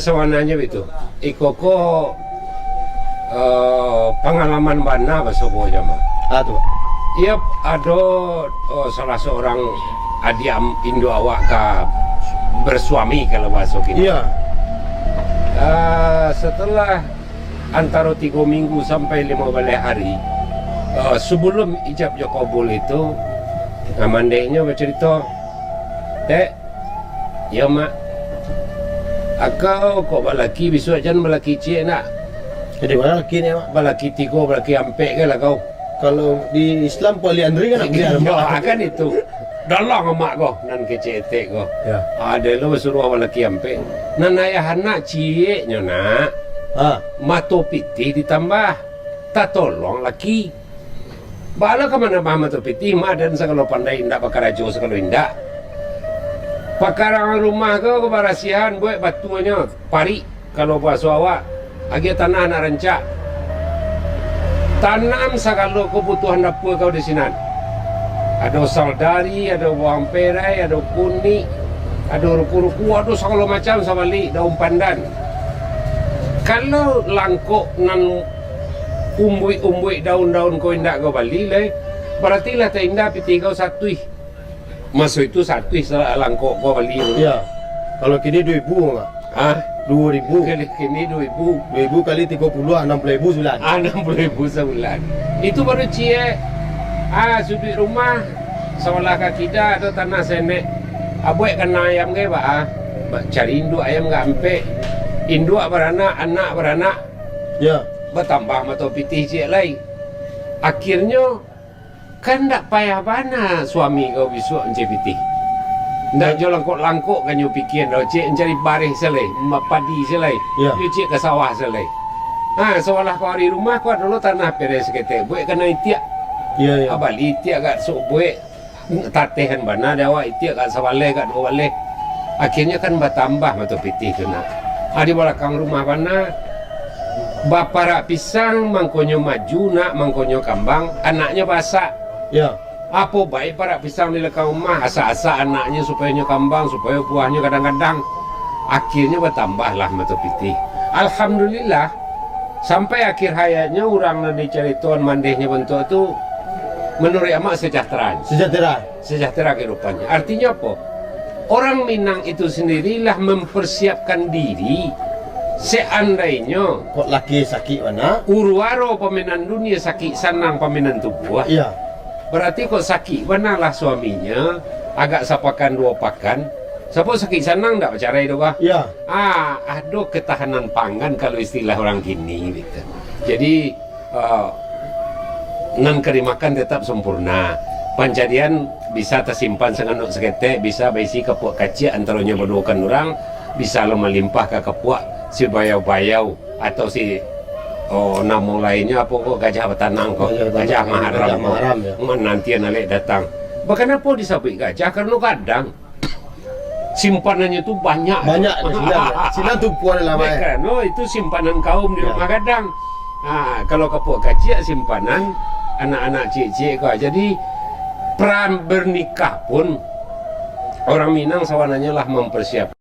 Sebenarnya itu, ikoko pengalaman mana basobo jama. Aduh. Iya, ada salah seorang adiam Indo awak bersuami kalau bahasa kita. Iya. Setelah antara 3 minggu sampai 15 hari sebelum ijab kabul itu, mandeknya bercerita, "Dek, ya mak, akau kok balaki besok jangan balaki cik nak." Jadi mana laki ni mak? Balaki 3, balaki ampek ke lah kau. Kalau di Islam poliandri kan Ya, nak kan itu. Dalang emak kau nan kecetek kau. Ya. Ada lo suruh balaki ampek. Nan ayah anak ciknya nak. Mato pitih ditambah tak tolong laki. Bala ke mana mato pitih mak dan segala pandai indak bakar ajo segala indak. Pakarangan rumah kau ke barasihan buat batunya pari kalau bahasa awak agi tanah nak rencak. Tanam segala kebutuhan dapur kau di sini. Ada saldari, ada bawang perai, ada kuning, ada ruku-ruku, ada segala macam sabalik daun pandan. Kalau langkok nan umbui daun-daun kau indak kau bali le, berarti lah tak indah piti kau satu. Masuk itu satu langkok kau bali. Iya. Kalau kini 2,000 mak. 2,000. Kini 2,000. 2,000 kali 30 60,000 sebulan. 60,000 sebulan. Itu baru cie. Sudut rumah seolah kaki dah atau tanah senek. Abuek kena ayam ke pak? Cari induk ayam gak ampe. Induk beranak, anak beranak. Ya. Bertambah mata pitih cie lain. Akhirnya kan tak payah mana suami kau besok encik pitih. Ndak jo langkok-langkok kan you pikir dah cik mencari barih selai, padi selai. Ya. You cik ke sawah selai. Seolah kau di rumah kau dulu tanah peres ketek. Buat kena itiak. Iya, ya. Abali itiak kat sok buat tatehan bana dia awak itiak kat sawale kat dua wale. Akhirnya kan bertambah mata pitih tu nak. Di belakang rumah bana bapa rak pisang mangkonyo maju nak mangkonyo kambang anaknya basak. Ya. Apa baik para pisang di belakang rumah asa-asa anaknya supaya kambang supaya buahnya kadang-kadang akhirnya bertambahlah mata pitih. Alhamdulillah sampai akhir hayatnya orang dari cerituan mandehnya bentuk itu menurut amak sejahtera kehidupannya. Artinya apa? Orang Minang itu sendirilah mempersiapkan diri seandainya Kok laki sakit mana? urwaro peminan dunia sakit sanang peminan tubuh. Iya. Berarti kok sakit benalah suaminya agak sapakan 2 pakan. Siapa sakit sanang tak bicara itu kah? Iya. Ada ketahanan pangan kalau istilah orang kini gitu. Jadi nan kerimakan tetap sempurna. Pancadian bisa tersimpan senganuk seketek, bisa besi kepuak kacik antaranya berduakan orang, bisa lo melimpah ke kepuak si bayau-bayau atau si nama lainnya apa kok gajah betanang kok, gajah maharam ya. Nanti nalik datang. Bahkan apa disabik gajah karena kadang simpanannya itu banyak. Sila tu puan lah mak. Karena itu simpanan kaum di rumah kadang. Kalau kepuak kacik simpanan anak-anak cik-cik kok. Jadi peran bernikah pun orang Minang sawananya lah mempersiapkan.